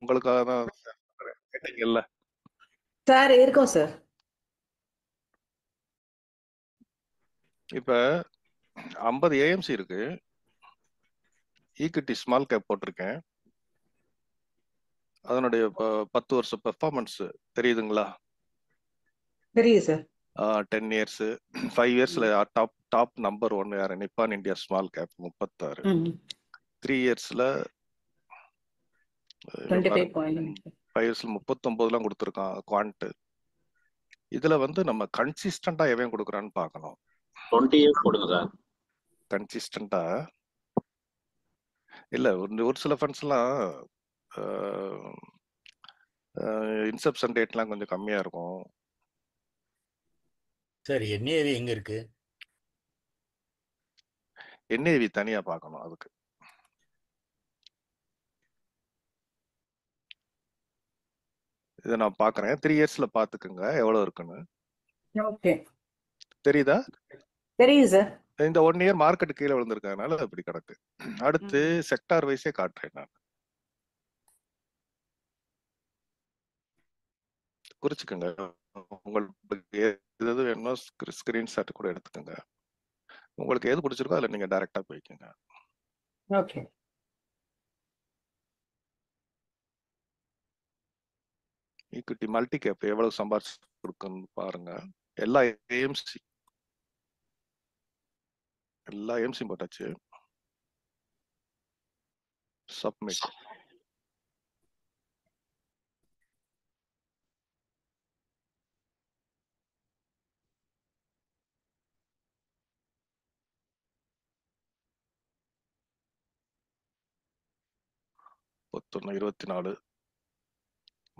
உங்களுக்காக தான் கேட்டீங்கல்ல. சார் இருக்கோம் சார். இப்ப 50 ஏஎம்சி இருக்கு. ஈக்விட்டி ஸ்மால் கேப் போட்டிருக்கேன். அதனுடைய 10 வருஷம் பெர்ஃபார்மன்ஸ் தெரியுதுங்களா? தெரியுது சார். 10 இயர்ஸ் 5 இயர்ஸ்ல டாப் நம்பர் 1 யாரு? நிப்பான் இந்தியா ஸ்மால் கேப் 36. 3 இயர்ஸ்ல 5 இயர்ஸ்ல 39 கொடுத்துருக்கான் குவான்ட். இதுல வந்து நம்ம கன்சிஸ்டண்டா எவன் கொடுக்குறான்னு பார்க்கணும். 20 இயர்ஸ் போடுங்க சார். கன்சிஸ்டண்டா இல்ல, ஒரு சில ஃபண்ட்ஸ் எல்லாம் இன்செப்ஷன் டேட்லாம் கொஞ்சம் கம்மியா இருக்கும் சார். என்ஏவி எங்க இருக்கு? என்ஏவி தனியா பார்க்கணும். அதுக்கு இதை நான் பாக்குறேன். 3 இயர்ஸ்ல பாத்துக்குங்க எவ்வளவு இருக்குன்னு. ஓகே, தெரியுதா? தெரியுது சார். இந்த 1 இயர் மார்க்கெட் கீழே விழுந்திருக்கனால அப்படி கிடக்கு. அடுத்து செக்டார் வைஸே காட்டுறேன் நான். குறிச்சுக்கோங்க. உங்களுக்கு எது வேணுமோ ஸ்கிரீன்ஷாட் கூட எடுத்துக்கோங்க. உங்களுக்கு எது பிடிச்சிருக்கோ அதுல நீங்க டைரக்டா போய்க்கோங்க. ஓகே. ஈக்விட்டி மல்டி கேப் எவ்வளவு சம்பாரிச்சு கொடுக்குன்னு பாருங்க. எல்லா ஏஎம்சி போட்டாச்சு. சப்மிட். பொத்தொன்னு 24,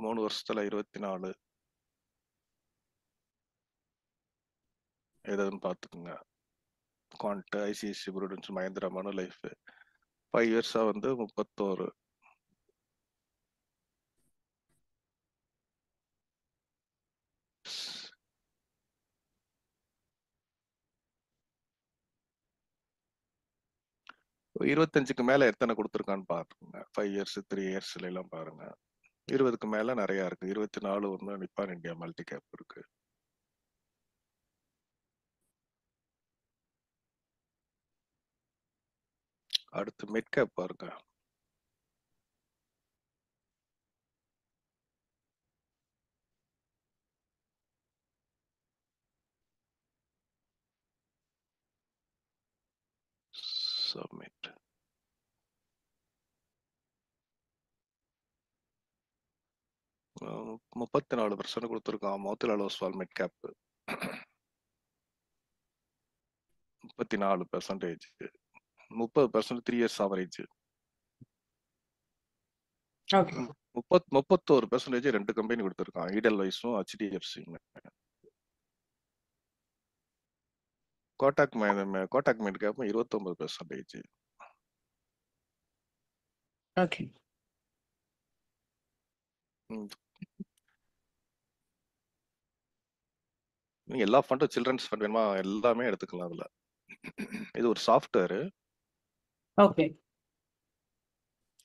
3 வருஷத்துல 24 எதுன்னு பாத்துக்குங்க. குவான்ட், ஐசிஐசி ப்ரூடன்ஸ், மஹேந்திரா, மனு லைஃப் 5 இயர்ஸா வந்து 31. இருபத்தஞ்சுக்கு மேல எத்தனை கொடுத்துருக்கான்னு பாருங்க. 5 இயர்ஸ் 3 இயர்ஸ்ல எல்லாம் பாருங்க. 20க்கு மேல நிறைய இருக்கு. 24 ஒண்ணு நிப்பான் இந்தியா மல்டி கேப் இருக்கு. அடுத்து மிட் கேப் பாருங்க. சப்மிட். அஹ் 34% கொடுத்துருக்கான் Motilal Oswal mid cap. 34%. 30% 3 years average. 31% 2 company கொடுத்துருக்கான், ஈடல் வைஸும் HDFC. Kotak mid cap 29%. Okay. நீங்க எல்லா ஃபண்டும் சில்ட்ரன்ஸ் ஃபண்ட் வேணுமா எல்லாமே எடுத்துக்கலாம். அதுல இது ஒரு சாஃப்ட்வேர். ஓகே.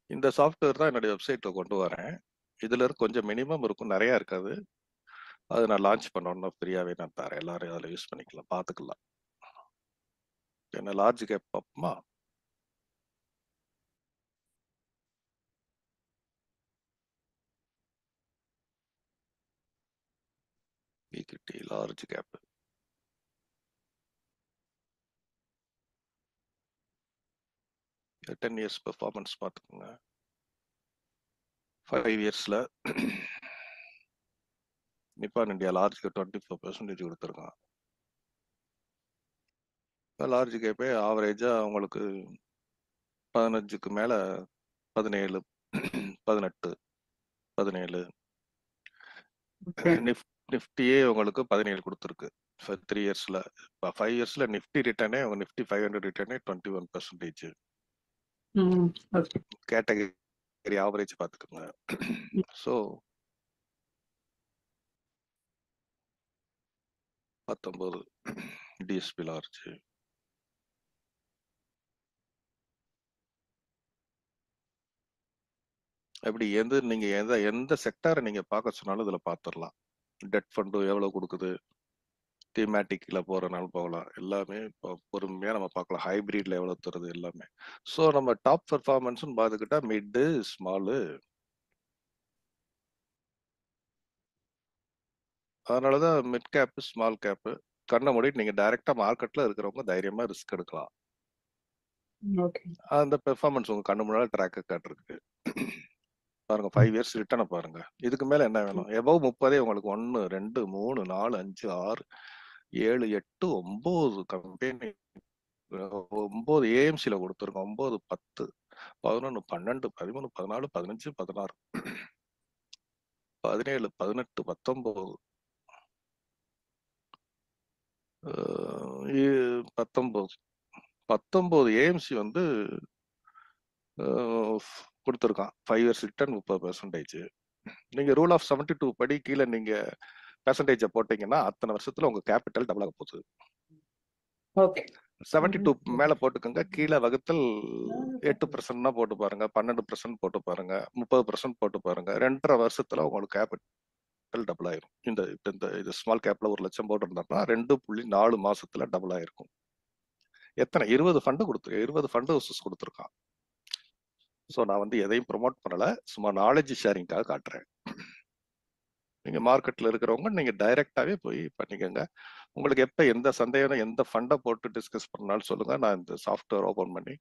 இந்த சாஃப்ட்வேர் தான் என்னுடைய வெப்சைட்ல கொண்டு வரேன். இதுல இருந்து கொஞ்சம் மினிமம் இருக்கும், நிறைய இருக்காது. அது நான் லான்ச் பண்ணோம்னா ஃப்ரீயாவே நான் தரேன். எல்லாரும் அதில் யூஸ் பண்ணிக்கலாம், பார்த்துக்கலாம். என்ன லார்ஜ் கேப் பார்ப்போமா? Equity large cap. Ten years performance பார்த்துக்கோங்க. 5 இயர்ஸ்ல நிப்பான் இந்தியா லார்ஜ்க்கு 24% கொடுத்துருக்கான். லார்ஜ் கேப்பே ஆவரேஜா உங்களுக்கு 15க்கு மேல 17, 18, 17. நிஃப்டியே உங்களுக்கு 17 கொடுத்துருக்கு 3 இயர்ஸ்ல. 5 இயர்ஸ்ல நிஃப்டி ரிட்டர்னே நிஃப்டி 500 ரிட்டர்னே 21%. கேட்டகரி ஆவரேஜ் பார்த்துக்கோங்க. So 19 DSP large. எப்படி நீங்க எந்த செக்டாரை நீங்க பார்க்க சொன்னாலும் இதுல பார்த்துடலாம். டெட் ஃபண்டு எவ்வளவு கொடுக்குது, தீமேட்டிக்ல போறனால போகலாம், எல்லாமே இப்போ பொறுமையா நம்ம பார்க்கலாம். ஹைபிரிட்ல எவ்வளவு தருது எல்லாமே. ஸோ நம்ம டாப் பெர்ஃபார்மன்ஸ்னு பார்த்துக்கிட்டா மிட்டு, ஸ்மாலு. அதனாலதான் மிட் கேப், ஸ்மால் கேப் கண்ணை மூடிட்டு நீங்க டைரக்டா மார்க்கெட்ல இருக்கிறவங்க தைரியமா ரிஸ்க் எடுக்கலாம். ஓகே. அந்த பெர்ஃபார்மன்ஸ் உங்க கண்ணு முன்னாடி ட்ராக் காட்டிருக்கு. பாருங்க 5 இயர்ஸ் ரிட்டர்னை பாருங்க. இதுக்கு மேல என்ன வேணும்? எபவ் 30 உங்களுக்கு 1 2 3 4 5 6 7 8 9 கம்பெனி, 9 ஏஎம்சில கொடுத்துருக்கோம். 9 10 11 12 13 14 15 16 17 18 19 19 ஏஎம்சி வந்து கொடுத்துருக்கான். 5 இயர்ஸ் ரிட்டர்ன் 30%. நீங்க ரூல் ஆஃப் 72 படி கீழே நீங்க பெர்சன்டேஜ போட்டீங்கன்னா அத்தனை வருஷத்துல உங்க கேபிட்டல் டபுள் ஆக போகுது. ஓகே. 72 மேல போட்டுக்கோங்க. கீழே வகுத்தல் 8% போட்டு பாருங்க, 12% போட்டு பாருங்க, 30% போட்டு பாருங்க. 2.5 வருஷத்துல உங்களுக்கு கேபிட்டல் டபுள் ஆயிரும். இந்த ஸ்மால் கேப்ல 1 லட்சம் போட்டிருந்தோம்னா 2.4 மாசத்துல டபுள் ஆயிருக்கும். எத்தனை 20 ஃபண்ட் ஹவுசஸ் கொடுத்துருக்கான். ஸோ நான் வந்து எதையும் ப்ரொமோட் பண்ணல, சும்மா நாலேஜ் ஷேரிங்காக காட்டுறேன். நீங்க மார்க்கெட்ல இருக்கிறவங்க நீங்க டைரக்டாவே போய் பண்ணிக்கோங்க. உங்களுக்கு எப்ப எந்த சந்தேகம், எந்த ஃபண்டை போட்டு டிஸ்கஸ் பண்ணாலும் சொல்லுங்க. நான் இந்த சாஃப்ட்வேர் ஓபன் பண்ணி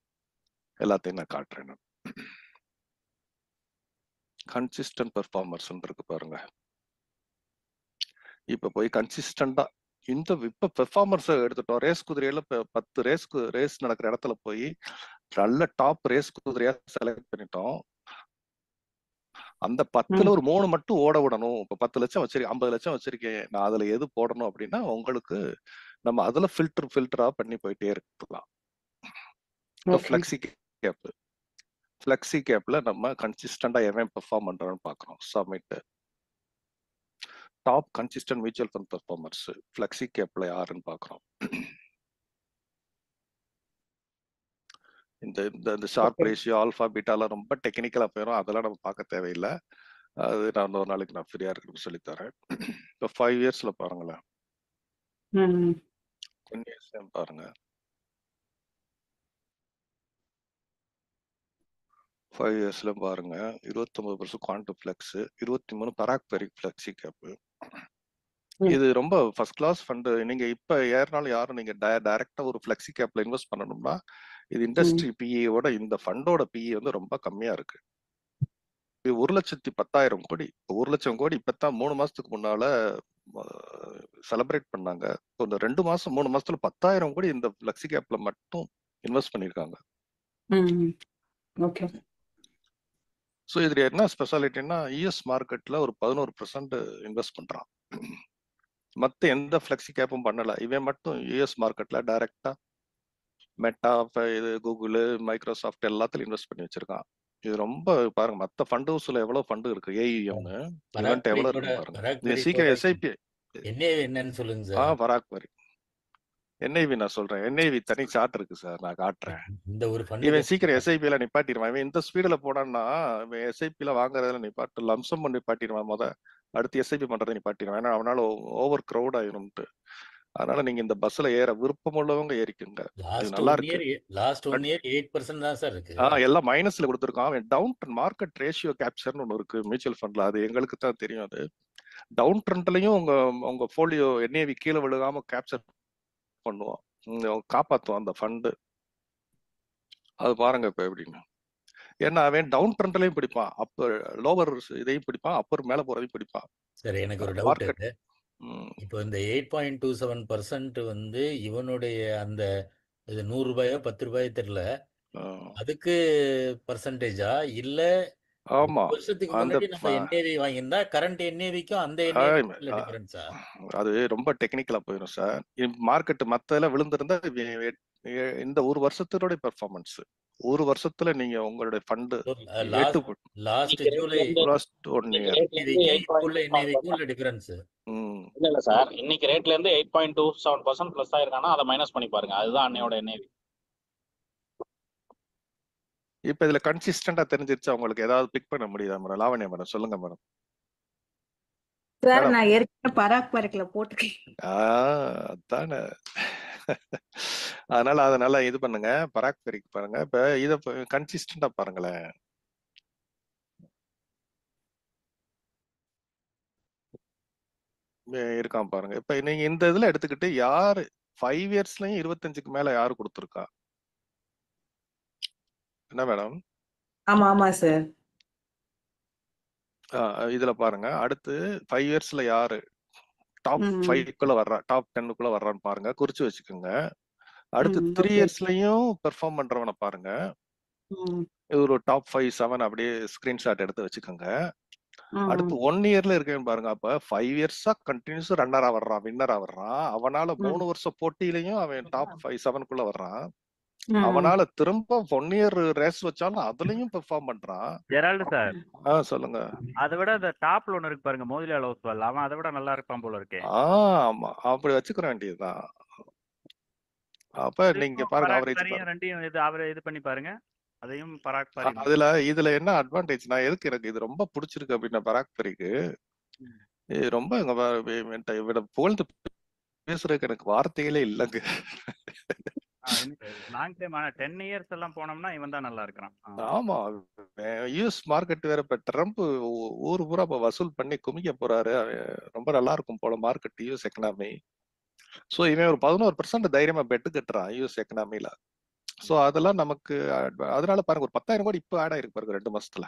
எல்லாத்தையும் நான் காட்டுறேன். கன்சிஸ்டன்ட் பெர்ஃபார்மர்ஸ் இருக்கு பாருங்க. இப்ப போய் கன்சிஸ்டண்டா இப்ப பெர்ஃபார்மன்ஸ் எடுத்துட்டோம். ரேஸ் குதிரையில 10 ரேஸ் நடக்கிற இடத்துல போய் நல்ல டாப் ரேஸ் குதிரையா செலக்ட் பண்ணிட்டோம். அந்த 10ல ஒரு 3 மட்டும் ஓட விடணும். இப்ப 10 லட்சம் வச்சிருக்கேன், 50 லட்சம் வச்சிருக்கேன், நான் அதுல எது போடணும் அப்படின்னா உங்களுக்கு நம்ம அதுல ஃபில்டரா பண்ணி போயிட்டே இருக்கலாம். ஃபிளெக்ஸி கேப்ல நம்ம கன்சிஸ்டண்டா எவன் பெர்ஃபார்ம் பண்றான்னு பாக்குறோம். Submit top consistent mutual fund performers flexi கேப்ல யாருன்னு பாக்குறோம். இந்த ஷார்ப் ரேஷியோ, ஆல்பா, பீட்டாலாம் ரொம்ப டெக்னிக்கலா போயிடும். அதெல்லாம் நம்ம பார்க்க தேவையில்லை. அது நான் ஒரு நாளைக்கு நான் ஃப்ரீயா இருக்கிறது சொல்லித்தரேன். இப்போ 5 இயர்ஸ்ல பாருங்களேன். 10 இயர்ஸ்ல பாருங்க. 5 இயர்ஸ்ல பாருங்க. 29% குவாண்டம் ஃபிளெக்ஸ், 23 பராக்பெரிக் ஃபிளெக்ஸி கேப். இது ரொம்ப ஃபர்ஸ்ட் கிளாஸ் ஃபண்ட். நீங்க இப்ப ஏறினாலும் யாரும் நீங்க டைரக்டா ஒரு ஃபிளெக்ஸி கேப்ல இன்வெஸ்ட் பண்ணணும்னா இது இண்டஸ்ட்ரி பிஇயோட இந்த ஃபண்டோட பிஇ வந்து ரொம்ப கம்மியா இருக்கு. இது 1,10,000 கோடி. 1 லட்சம் கோடி இப்பதான் 3 மாசத்துக்கு முன்னால செலிப்ரேட் பண்ணாங்க. இந்த 2 மாசம் 3 மாசத்துல 10,000 கோடி இந்த ஃபிளெக்ஸி கேப்ல மட்டும் இன்வெஸ்ட் பண்ணிருக்காங்க. ஓகே. ஸோ இதுல என்ன ஸ்பெஷாலிட்டின்னா யூஎஸ் மார்க்கெட்ல ஒரு 11% இன்வெஸ்ட் பண்றான். மத்த எந்த ஃபிளெக்ஸி கேப்பும் பண்ணல. இவன் மட்டும் யூஎஸ் மார்க்கெட்ல டைரக்டா மெட்டா, இது கூகுள், மைக்ரோசாஃப்ட் எல்லாத்துலயும் இன்வெஸ்ட் பண்ணி வச்சிருக்கான். இது ரொம்ப பாருங்க, மத்த ஃபண்ட் ஹவுஸ்ல எவ்வளவு ஃபண்ட் இருக்கு, ஏஇஎம்னு இவன்ட்ட எவ்வளவு இருக்கு பாருங்க. நீங்க சீக்கிரம் எஸ்ஐபி என்னன்னு சொல்லுங்க சார். பராக்பரி என்ஐவி நான் சொல்றேன். என்ஐவி தனி சார்ட் இருக்கு சார், நான் காட்டுறேன். இந்த ஒரு இவன் சீக்கிரம் எஸ்ஐபி எல்லாம் நிப்பாட்டிடுவான். இவன் இந்த ஸ்பீடுல போனான்னா இவன் எஸ்ஐபி எல்லாம் வாங்குறதுல நிப்பாட்டு லம்சம் பண்ணி நிப்பாட்டிடுவான். அடுத்து எஸ்ஐபி பண்றதை நிப்பாட்டிடுவான். ஏன்னா அவனால ஓவர் கிரௌட் ஆயிரும்ட்டு. அதனால நீங்க இந்த பஸ்ல ஏற விருப்பம் உள்ளவங்க ஏறிக்குங்க. இது நல்லா இருக்கு. லாஸ்ட் 1 இயர் 8% தான் சார் இருக்கு. எல்லாம் மைனஸ்ல கொடுத்துருக்கான். அவன் டவுன் மார்க்கெட் ரேஷியோ கேப்சர்னு ஒன்று இருக்கு மியூச்சுவல் ஃபண்ட்ல. அது எங்களுக்கு தான் தெரியும். அது டவுன் ட்ரெண்ட்லயும் உங்க போலியோ என்ஏவி கீழே விழுகாம கேப்சர் பண்ணுவோம், காப்பாத்துவோம் அந்த ஃபண்டு. அது பாருங்க இப்ப எப்படின்னு. ஏன்னா அவன் டவுன் ட்ரெண்ட்லயும் பிடிப்பான், அப்ப லோவர் இதையும் பிடிப்பான், அப்பர் மேல போறதையும் பிடிப்பான். சரி, எனக்கு ஒரு டவுட். இப்போ இந்த 8.27% வந்து இவனுடைய அந்த இது 100 ரூபாயோ 10 ரூபாயோ தெரியல, அதுக்கு பர்சன்டேஜா இல்ல ஆமா, வருஷத்துக்கு முன்னாடி நம்ம என்ஏவி வாங்கியிருந்தா கரண்ட் என்ஏவிக்கும் அந்த என்ஏவிக்கும் டிஃபரன்ஸா? அது ரொம்ப டெக்னிக்கலா போயிடும் சார். மார்க்கெட் மத்தல விழுந்திருந்தா இந்த ஒரு வருஷத்தோட பெர்ஃபார்மன்ஸ், ஒரு வருஷத்துல நீங்க உங்களுடைய fund last July last 1 year என்ஏவிக்கும் உள்ள டிஃபரன்ஸ் இல்ல சார். இன்னைக்கு ரேட்ல இருந்து 8.27% பிளஸ் ஆயிருக்கானா அதை மைனஸ் பண்ணி பாருங்க. அதுதான் அன்னையோட என்ஏவி. இப்ப இதுல கன்சிஸ்டண்டா தெரிஞ்சிருச்சா உங்களுக்கு? ஏதாவது பிக் பண்ண முடியுதா மேடம்? லாவண்யா மேடம் சொல்லுங்க மேடம். சார் மேடம் நான் ஏற்கனவே பராக் பரக்ல போட்டுருக்கேன். அதானே. அதனால அத நல்லா இது பண்ணுங்க. பராக் பெரிக் பாருங்க. இப்ப இத கன்சிஸ்டண்டா பாருங்களேன். இருக்கான் பாருங்க. இப்ப நீங்க இந்த இதுல எடுத்துக்கிட்டு யாரு 5 இயர்ஸ்லயும் 25க்கு மேல யாரு கொடுத்திருக்கா? என்ன மேடம்? ஆமா ஆமா சார். இதுல பாருங்க. அடுத்து 5 இயர்ஸ்ல யாரு டாப் 5க்குள்ள வர்றா, டாப் 10க்குள்ள வர்றான்னு பாருங்க. குறிச்சு வச்சுக்கோங்க. அடுத்து 3 ஓகே. இயர்ஸ்லயும் பெர்ஃபார்ம் பண்றவன பாருங்க. இது ஒரு டாப் 5, 7 அப்படியே ஸ்கிரீன்ஷாட் எடுத்து வச்சுக்கோங்க. அடுத்து 1 இயர்ல இருக்கேன்னு பாருங்க. அப்ப 5 இயர்ஸா கண்டினியூஸ் ரன்னரா வர்றான், வின்னரா வர்றான். அவனால 3 வருஷம் போட்டியிலையும் அவன் டாப் 5, 7க்குள்ள வர்றான். அவனால திரும்ப 1 இயர் ரேஸ் வச்சாலும் அதுலயும் பெர்ஃபார்ம் பண்றான். ஜெரால்டு சார், சொல்லுங்க. அதை விட இந்த டாப்ல ஒண்ணு இருக்கு பாருங்க, மோதிலால் ஓஸ்வால், அவன் அதை விட நல்லா இருப்பான் போல இருக்கே. ஆமா, அப்படி வச்சுக்கிற வேண்டியதுதான். அப்ப நீங்க பாருங்க பராக் அவரேஜ் பாரியும் பாருங்க. ரெண்டையும் அவரை இது பண்ணி பாருங்க, அதையும் பராக் பாரி. இதுல என்ன அட்வான்டேஜ், நான் எதுக்கு எனக்கு இது ரொம்ப பிடிச்சிருக்கு அப்படின்னா பராக் பெரிக்கு ரொம்ப புகழ்ந்து பேசுறதுக்கு எனக்கு வார்த்தைகளே இல்லைங்க. லாங் டைம் 10 இயர்ஸ் எல்லாம் போனோம்னா இவன் தான் நல்லா இருக்கிறான். ஆமா, யூஎஸ் மார்க்கெட் வேற. இப்ப ட்ரம்ப் ஊர் பூரா இப்ப வசூல் பண்ணி குமிக்க போறாரு. ரொம்ப நல்லா இருக்கும் போல மார்க்கெட், யூஎஸ் எக்கனாமி. சோ இவன் ஒரு 11% தைரியமா பெட்டு கட்டுறான் யூஎஸ் எக்கனாமில. சோ அதெல்லாம் நமக்கு அதனால பாருங்க ஒரு 10,000 கோடி இப்ப ஆட் ஆயிருக்கு பாருங்க 2 மாசத்துல.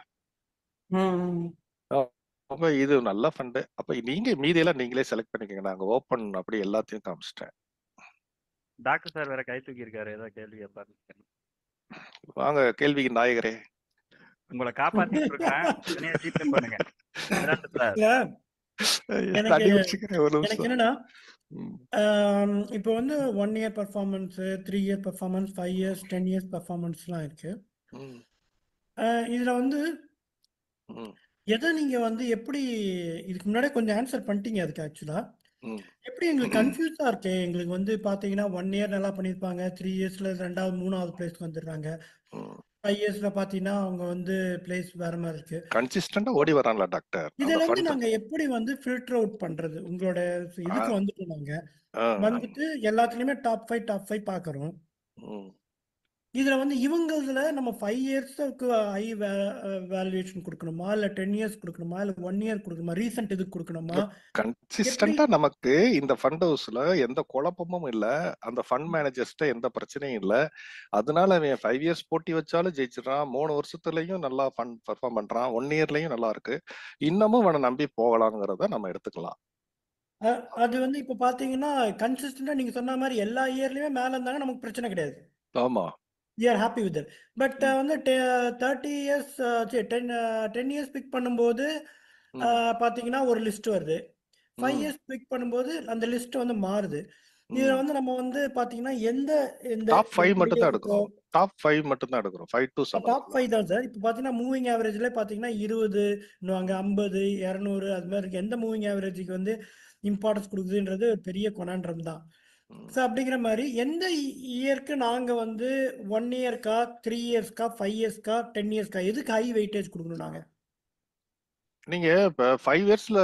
அப்ப இது நல்ல ஃபண்டு. அப்ப நீங்க மீதியெல்லாம் நீங்களே செலக்ட் பண்ணிக்கங்க. நாங்க ஓபன் அப்படி எல்லாத்தையும் காமிச்சிட்டேன். டாக்டர் சார் வேற கை தூக்கி இருக்காரு, ஏதோ கேள்வி கேட்பாரு. வாங்க கேள்விக்கு நாயகரே. உங்களை காப்பாத்திட்டு இருக்கிறேன், தனியா ஜிபே பண்ணுங்க. ஜெரால்டு சார், எனக்கு என்னன்னா இப்போ வந்து 1 year performance, 3 year performance, 5 years, 10 years பெர்ஃபார்மன்ஸ்லாம் இருக்கு. இதுல வந்து எதை நீங்க வந்து எப்படி, இதுக்கு முன்னாடியே கொஞ்சம் ஆன்சர் பண்ணிட்டீங்க அதுக்கு. ஆக்சுவலா எப்படி எங்களுக்கு கன்ஃபியூஸா இருக்கு. எங்களுக்கு வந்து பாத்தீங்கன்னா 1 இயர் நல்லா பண்ணிருப்பாங்க, 3 இயர்ஸ்ல 2வது 3வது பிளேஸ்க்கு வந்துடுறாங்க, 5 இயர்ஸ்ல பாத்தீங்கன்னா அவங்க வந்து பிளேஸ் வேற மாதிரி இருக்கு. கன்சிஸ்டன்டா ஓடி வரான்ல டாக்டர். இதுல இருந்து நாங்க எப்படி வந்து ஃபில்டர் அவுட் பண்றது? உங்களோட இதுக்கு வந்துட்டு நாங்க வந்துட்டு எல்லாத்துலயுமே டாப் 5 பாக்குறோம். இதுல வந்து இவங்கதுல நம்ம 5 இயர்ஸ்க்கு ஹை வேல்யூவேஷன் கொடுக்கணுமா, இல்ல 10 இயர்ஸ் கொடுக்கணுமா, இல்ல 1 இயர் கொடுக்கணுமா, ரீசன்ட் இதுக்கு கொடுக்கணுமா? கன்சிஸ்டன்டா நமக்கு இந்த ஃபண்ட் ஹவுஸ்ல எந்த குழப்பமும் இல்ல. அந்த ஃபண்ட் மேனேஜர்ஸ்ட எந்த பிரச்சனையும் இல்ல. அதனால அவன் 5 இயர்ஸ் போட்டி வச்சாலும் ஜெயிச்சிடறான். 3 வருஷத்துலயும் நல்லா ஃபண்ட் பெர்ஃபார்ம் பண்றான். 1 இயர்லயும் நல்லா இருக்கு. இன்னமும் அவனை நம்பி போகலாங்கிறத நம்ம எடுத்துக்கலாம். அது வந்து இப்ப பாத்தீங்கன்னா கன்சிஸ்டன்டா நீங்க சொன்ன மாதிரி எல்லா இயர்லயுமே மேல இருந்தாங்க, நமக்கு பிரச்சனை கிடையாது. ஆமா, we are happy with it. But வந்து 30 இயர்ஸ் 10 இயர்ஸ் பிக் பண்ணும்போது பாத்தீங்கன்னா ஒரு லிஸ்ட் வருது. 5 இயர்ஸ் பிக் பண்ணும்போது அந்த லிஸ்ட் வந்து மாறுது. இதுல வந்து நம்ம வந்து பாத்தீங்கன்னா எந்த டாப் 5 மட்டும் தான் எடுக்கிறோம். டாப் 5 மட்டும் தான் எடுக்கிறோம். 5 to 7. டாப் 5 தான் சார். இப்போ பாத்தீங்கன்னா மூவிங் ஆவரேஜ்ல பாத்தீங்கன்னா 20, 50, 200 அது மாதிரி இருக்கு. எந்த மூவிங் ஆவரேஜுக்கு வந்து இம்பார்ட்டன்ஸ் கொடுக்குதுன்றது ஒரு பெரிய கொனாண்ட்ரம் தான். ஸோ அப்படிங்கிற மாதிரி எந்த இயருக்கு நாங்க வந்து 1 இயர்க்கா, 3 இயர்ஸ்க்கா, 5 இயர்ஸ்க்கா, 10 இயர்ஸ்க்கா எதுக்கு ஹை வெயிட்டேஜ் கொடுக்கணும் நாங்க? நீங்க இப்ப 5 இயர்ஸ்ல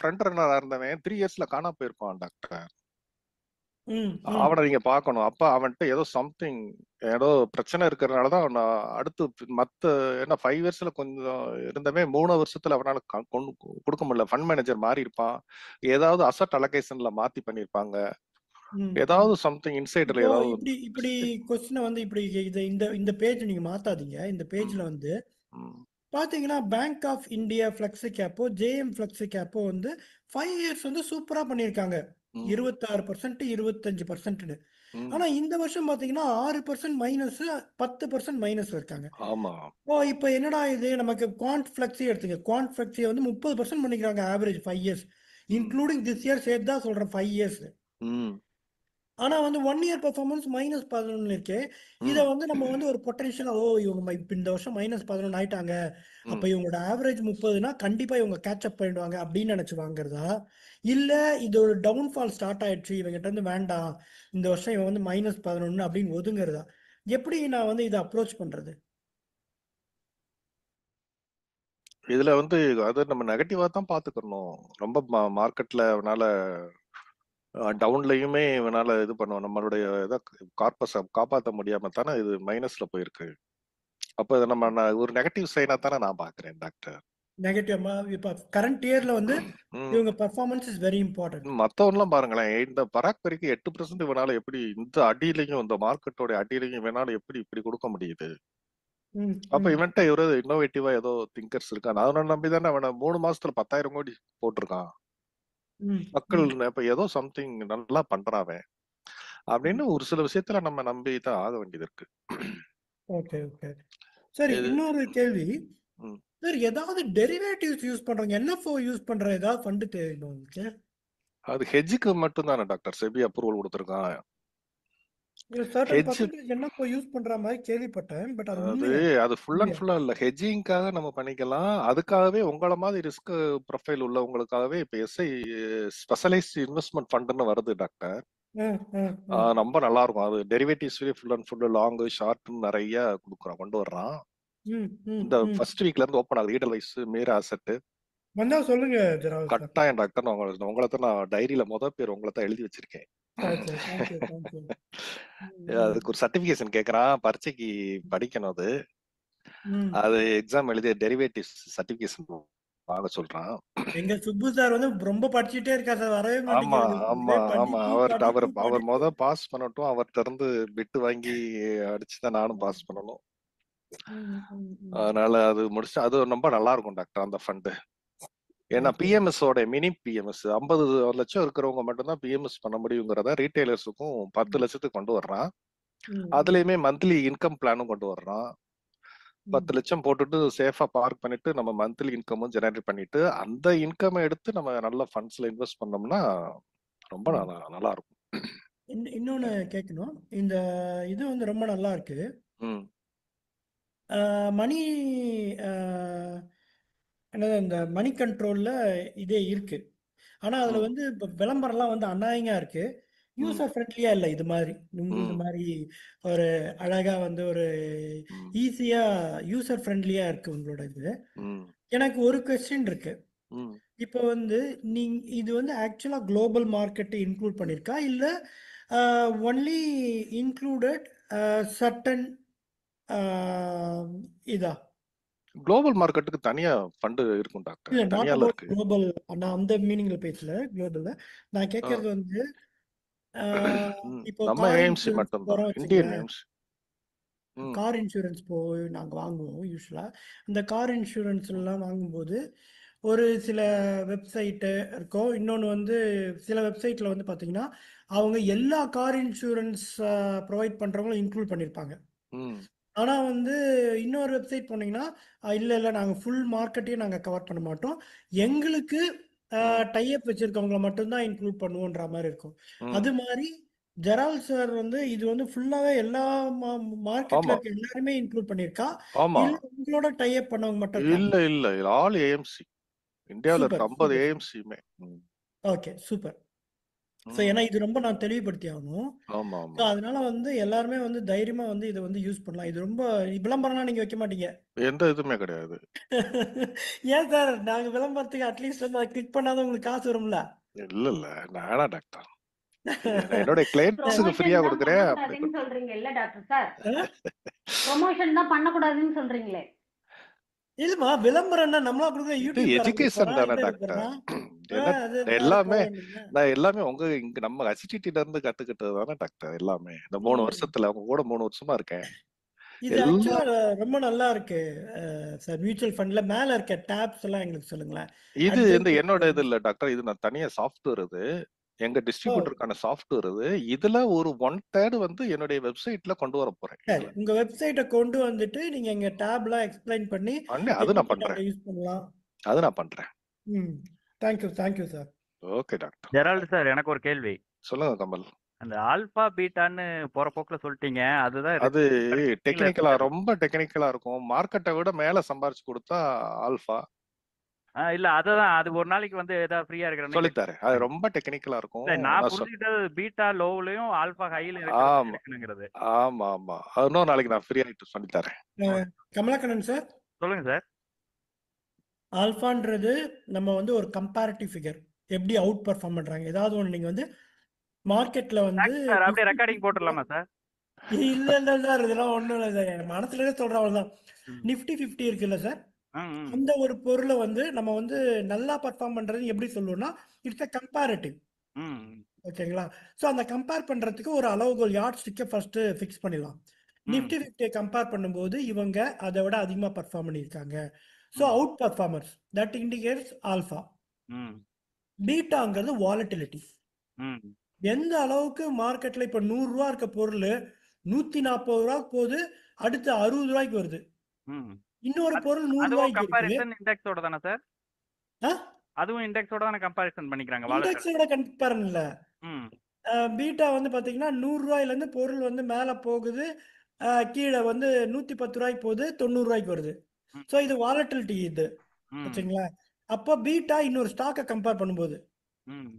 ஃப்ரண்ட் ரன்னரா இருந்தவன் 3 இயர்ஸ்ல காணாம போயிருப்பான் டாக்டர். அவனை நீங்க பாக்கணும். அப்ப அவன்கிட்ட ஏதோ பிரச்சனை இருக்கிறதுனாலதான் அவன் அடுத்து மத்த 5 இயர்ஸ்ல கொஞ்சம் இருந்தவன் 3 வருஷத்துல அவனால கொடுக்க முடியல. ஃபண்ட் மேனேஜர் மாறி இருப்பான், ஏதாவது அசட் அலோகேஷன்ல மாத்தி பண்ணிருப்பாங்க, ஏதாவது சம்திங் இன்சைடர்ல ஏதாவது. இப்படி கொஸ்டினை வந்து இப்படி இந்த பேஜ் நீங்க மாத்தாதீங்க. இந்த பேஜ்ல வந்து பாத்தீங்கன்னா பேங்க் ஆஃப் இந்தியா ஃபிளெக்ஸி கேப்போ, ஜேஎம் ஃபிளெக்ஸி கேப்போ வந்து 5 இயர்ஸ் வந்து சூப்பரா பண்ணிருக்காங்க. 26%, 25%. ஆனா இந்த வருஷம் பாத்தீங்கன்னா 6% மைனஸ், 10% மைனஸ் இருக்காங்க. இப்ப என்னடா இது, நமக்கு குவான்ட் ஃபிளெக்ஸி எடுத்துங்க. குவான்ட் ஃபிளெக்ஸி வந்து 30% பண்ணிக்கிறாங்க average 5 years, including this year சேர்த்து தான் சொல்றேன் 5 இயர்ஸ். ஆனா வந்து 1 இயர் பெர்ஃபார்மன்ஸ் -11 இருக்கு. இத வந்து நம்ம வந்து ஒரு பொட்டன்ஷியலா இவங்க இந்த வருஷம் -11 ஆயிட்டாங்க, அப்ப இவங்களோட ஆவரேஜ் 30னா கண்டிப்பா இவங்க கேட்சப் பண்ணிடுவாங்க அப்படின்னு நினைச்சு வாங்குறதா, இல்ல இது ஒரு டவுன்ஃபால் ஸ்டார்ட் ஆயிடுச்சு இவங்கிட்ட இருந்து வேண்டாம் இந்த வருஷம் இவன் வந்து -11 அப்படின்னு ஒதுங்குறதா? எப்படி நான் வந்து இதை அப்ரோச் பண்றது? இதுல வந்து அது நம்ம நெகட்டிவா தான் பாத்துக்கணும். ரொம்ப மார்க்கெட்ல அவனால டவுன்லயுமே இவனால இது பண்ணுவோம். நம்மளுடைய இதை கார்பஸ காப்பாற்ற முடியாம தானே இது மைனஸ்ல போயிருக்கு. அப்ப இதை நம்ம ஒரு நெகட்டிவ் சைனா தானே நான் பாக்குறேன் டாக்டர். நெகட்டிவ் இப்போ கரண்ட் இயர்ல வந்து ம். இவங்க பெர்ஃபார்மன்ஸ் இஸ் வெரி இம்பார்ட்டன்ட். மத்தவன்லாம் பாருங்களேன், இந்த பராக் பெரிக்கு 8% இவனால எப்படி இந்த அடியிலையும் இந்த மார்க்கெட்டோட அடியிலையும் இவனால எப்படி இப்படி கொடுக்க முடியுது? அப்ப இவன்ட்ட ஒரு இன்னோவேட்டிவா ஏதோ திங்கர்ஸ் இருக்கான். அவனை நம்பிதானே அவனை 3 மாசத்துல 10,000 கோடி போட்டிருக்கான். மக்கள் இப்ப ஏதோ சம்திங் நல்லா பண்றான் அவன் அப்படின்னு ஒரு சில விஷயத்துல நம்ம நம்பி தான் ஆக வேண்டியது இருக்கு. ஓகே ஓகே சரி, இன்னொரு கேள்வி சார். ஏதாவது டெரிவேட்டிவ்ஸ் யூஸ் பண்றாங்க, என்எஃப்ஓ யூஸ் பண்ற ஏதாவது ஃபண்ட் தெரியுமா உங்களுக்கு? அது ஹெட்ஜுக்கு மட்டும் தானே டாக்டர் செபி அப்ரூவல் கொடுத்துருக்கான். என்எஃப்ஓ யூஸ் பண்ற மாதிரி கேள்விப்பட்டேன், பட் அது ஃபுல் அண்ட் ஃபுல்லா இல்ல, ஹெட்ஜிங்காக நம்ம பண்ணிக்கலாம். அதுக்காகவே உங்கள மாதிரி ரிஸ்க் ப்ரொஃபைல் உள்ளவங்களுக்காகவே இப்ப எஸ்ஐ ஸ்பெஷலைஸ்ட் இன்வெஸ்ட்மெண்ட் ஃபண்ட்னு வருது டாக்டர். ரொம்ப நல்லா இருக்கும். அது டெரிவேட்டிவ்ஸ்லயே ஃபுல் அண்ட் ஃபுல் லாங் ஷார்ட்னு நிறைய கொண்டு வர்றான். இந்த ஃபர்ஸ்ட் வீக்ல இருந்து ஓபன் ஆகுது. ஈடல்வைஸ் மீரா அசெட் வந்தா சொல்லுங்க. கட்டாயம் டாக்டர், உங்களை தான் நான் டைரியில பேர் உங்களை தான் எழுதி வச்சிருக்கேன். அதுக்கு ஒரு சர்டிபிகேஷன் கேக்குறான், பரீட்சைக்கு படிக்கணும். அது எக்ஸாம் எழுதிய டெரிவேட்டிவ்ஸ் சர்டிபிகேஷன் வாங்க சொல்றான். எங்க சுப்பு சார் வந்து ரொம்ப படிச்சுட்டே இருக்கா சார், வரவே ஆமா ஆமா ஆமா. அவர் பாஸ் பண்ணட்டும். அவர்கிட்ட இருந்து பிட்டு வாங்கி அடிச்சுதான் நானும் பாஸ் பண்ணணும். அதனால அது முடிச்சு அது ரொம்ப நல்லா இருக்கும் டாக்டர் அந்த ஃபண்டு. ஏன்னா பிஎம்எஸ் ஓட மினி பிஎம்எஸ் 50 லட்சம் இருக்கிறவங்க மட்டும்தான் பிஎம்எஸ் பண்ண முடியுங்கிறத ரீட்டைலர்ஸுக்கும் 10 லட்சத்துக்கு கொண்டு வர்றான். அதுலயுமே மந்த்லி இன்கம் பிளானும் கொண்டு வர்றான். 10 லட்சம் போட்டுட்டு சேஃபா பார்க் பண்ணிட்டு நம்ம மந்த்லி இன்கமும் ஜெனரேட் பண்ணிட்டு அந்த இன்கம் எடுத்து நம்ம நல்ல ஃபண்ட்ஸ்ல இன்வெஸ்ட் பண்ணோம்னா ரொம்ப நல்லா இருக்கும். இன்னொன்னு கேட்கணும், இந்த இது வந்து ரொம்ப நல்லா இருக்கு. மணி என்னது இந்த மணி கண்ட்ரோல்ல இதே இருக்கு. ஆனா அதுல வந்து இப்போ விளம்பரம்லாம் வந்து அநாயகமா இருக்கு, யூசர் ஃப்ரெண்ட்லியா இல்லை. இது மாதிரி இந்த மாதிரி ஒரு அழகா வந்து ஒரு ஈஸியா யூசர் ஃப்ரெண்ட்லியா இருக்கு உங்களோட இது. எனக்கு ஒரு கொஸ்டின் இருக்கு. இப்போ வந்து இது வந்து ஆக்சுவலா குளோபல் மார்க்கெட்டை இன்க்ளூட் பண்ணிருக்கா, இல்ல ஒன்லி இன்க்ளூடட் சர்டன் இதா? குளோபல் மார்க்கெட்டுக்கு தனியா ஃபண்ட் இருக்கும் டாக்டர். இல்ல, நாட் தனியால அபௌட் இருக்கு. குளோபல். நான் அந்த மீனிங்ல பேசல. குளோபல்ல நான் கேட்கறது வந்து இப்போ நம்ம கார் ஏஎம்சி இன்சூரன்ஸ் மட்டும் தான், போறோம் இந்தியன் வச்சுங்களேன். ஏஎம்சி. கார் இன்சூரன்ஸ் போய் நாங்க வாங்குவோம் யூஸ்வலா. இந்த கார் இன்சூரன்ஸ் எல்லாம் வாங்கும்போது ஒரு சில வெப்சைட்டு இருக்கும். இன்னொன்று வந்து சில வெப்சைட்ல வந்து பார்த்தீங்கன்னா அவங்க எல்லா கார் இன்சூரன்ஸ் ப்ரொவைட் பண்றவங்களும் இன்க்ளூட் பண்ணியிருப்பாங்க. ஆனா வந்து இன்னொரு வெப்சைட் போனீங்கன்னா இல்ல நாங்கள் ஃபுல் மார்க்கெட்டையும் நாங்கள் கவர் பண்ண மாட்டோம், எங்களுக்கு டைப் வச்சிருக்கவங்களை மட்டும்தான் இன்க்ளூட் பண்ணுவோன்ற மாதிரி இருக்கும். அது மாதிரி ஜெரால் சார் வந்து இது வந்து ஃபுல்லாவே எல்லா மார்க்கெட்ல இருக்க எல்லாருமே இன்க்ளூட் பண்ணிருக்கா, இல்ல உங்களோட டைப் பண்ணவங்க மட்டும் இருக்காங்க? இல்ல ஆல் ஏஎம்சி. இந்தியாவில் இருக்க 50 ஏஎம்சியுமே. Okay, super. ஸோ ஏன்னா இது ரொம்ப நான் தெளிவுபடுத்தி ஆகணும். ஸோ அதனால வந்து எல்லாருமே வந்து தைரியமா வந்து இதை வந்து யூஸ் பண்ணலாம். இது ரொம்ப விளம்பரம்லாம் நீங்க வைக்க மாட்டீங்க? எந்த இதுவுமே கிடையாது. ஏன் சார், நாங்க விளம்பரத்துக்கு அட்லீஸ்ட் வந்து அதை கிளிக் பண்ணாத உங்களுக்கு காசு வரும்ல? இல்ல நானா டாக்டர் என்னோட கிளையண்ட்ஸ்க்கு ஃப்ரீயா கொடுக்குறேன் சொல்றீங்க இல்ல டாக்டர் சார்? ப்ரொமோஷன் தான் பண்ண கூடாதுன்னு சொல்றீங்களே? இல்லமா, விளம்பரம்னா நம்மளா கொடுக்குற யூடியூப் எஜுகேஷன் தானே டாக்டர். எல்லாமே நான் எல்லாமே இங்க நம்ம ஹெச்டிடில இருந்து கத்துக்கிட்டது தானே டாக்டர். எல்லாமே இந்த 3 வருஷத்துல அவங்க கூட 3 வருஷமா இருக்கேன். இது ஆக்சுவலா ரொம்ப நல்லா இருக்கு சார். மியூச்சுவல் ஃபண்ட்ல மேல இருக்க டேப்ஸ் எல்லாம் எங்களுக்கு சொல்லுங்களேன். இது என்னோட இது இல்ல டாக்டர், இது நான் தனியா சாஃப்ட்வேர். இது எங்க டிஸ்ட்ரிபியூட்டருக்கான சாஃப்ட்வேர். இதுல ஒரு 1/3 வந்து என்னுடைய வெப்சைட்ல கொண்டு வர போறேன். உங்க வெப்சைட்டை கொண்டு வந்துட்டு நீங்க எங்க டேப்லாம் எக்ஸ்பிளைன் பண்ணி அது நான் பண்றேன். யூஸ் பண்ணலாம். அது நான் பண்றேன். Thank you sir. Okay doctor. Gerald sir, எனக்கு ஒரு கேள்வி. சொல்லுங்க கமல். அந்த ஆல்பா பீட்டான்னு போற போக்குல சொல்லிட்டீங்க, அதுதான் அது டெக்னிக்கலா ரொம்ப டெக்னிக்கலா இருக்கும். மார்க்கெட்டை விட மேல சம்பாரிச்சு கொடுத்தா ஆல்பா. இல்ல அததான், அது ஒரு நாளைக்கு வந்து ஏதாவது ஃப்ரீயா இருக்கிறேன்னு சொல்லித்தாரு. அது ரொம்ப டெக்னிக்கலா இருக்கும். நான் புரிஞ்சுக்கிட்டது பீட்டா லோவ்லயும் ஆல்பா ஹைல இருக்குங்கிறது. ஆமா ஆமா, இன்னும் நாளைக்கு நான் ஃப்ரீ ஆயிட்டு சொல்லித்தரேன். கமலக்கண்ணன் சார், சொல்லுங்க சார். ஆல்ஃபான்றது நம்ம வந்து ஒரு கம்பேரிட்டிவ் ஃபிகர், எப்படி அவுட் பெர்ஃபார்ம் பண்றாங்க. ஏதாவது ஒன்று நீங்க வந்து மார்க்கெட்ல வந்து சார் அப்படியே Nifty ரெக்கார்டிங் 50 போட்டுடலாமா சார்? இல்ல இல்ல சார், இதெல்லாம் ஒண்ணும் இல்லை சார், என் மனசுலயே சொல்றேன் அவ்வளவுதான். ம். நிஃப்டி 50 இருக்குல்ல சார், ம், ம், அந்த ஒரு பொருளை வந்து நம்ம வந்து நல்லா பர்ஃபார்ம் பண்றது எப்படி சொல்லுவோம்னா இட்ஸ் அ கம்பேரிட்டிவ். ம், ஓகேங்களா? ஸோ அந்த கம்பேர் பண்றதுக்கு ஒரு அளவுகோல் யார்ட் ஸ்டிக்கை ஃபர்ஸ்ட் ஃபிக்ஸ் பண்ணிடலாம். ம், நிஃப்டி 50 கம்பேர் பண்ணும்போது இவங்க அதை விட அதிகமாக பர்ஃபார்ம் பண்ணியிருக்காங்க. ஸோ ம், out performers that indicates alpha. ம், பீட்டாங்கிறது வாலட்டிலிட்டி. ம், எந்த அளவுக்கு மார்க்கெட்ல இப்போ 100 ரூபா இருக்க பொருள் 140 ரூபாய்க்கு போகுது, அடுத்து 60 ரூபாய்க்கு வருது. ம். இன்னொரு பொருள் 100 அதுவும் ரூபாய்க்கு இருக்கு. கம்பாரிசன் இண்டெக்ஸோட தானே சார்? அதுவும் இண்டெக்ஸோட தானே கம்பாரிசன் பண்ணிக்கிறாங்க வாலட்டிலிட்டி. இண்டெக்ஸோட கம்பேர் இல்லை. ம், பீட்டா வந்து பார்த்தீங்கன்னா 100 ரூபாயிலேருந்து பொருள் வந்து மேலே போகுது, கீழே வந்து 110 ரூபாய்க்கு போகுது, 90 ரூபாய்க்கு வருது. ம், ஸோ இது வாலட்டிலிட்டி இது. ம், வச்சுங்களா? அப்போ பீட்டா இன்னொரு ஸ்டாக்கை கம்பேர் பண்ணும்போது ம்,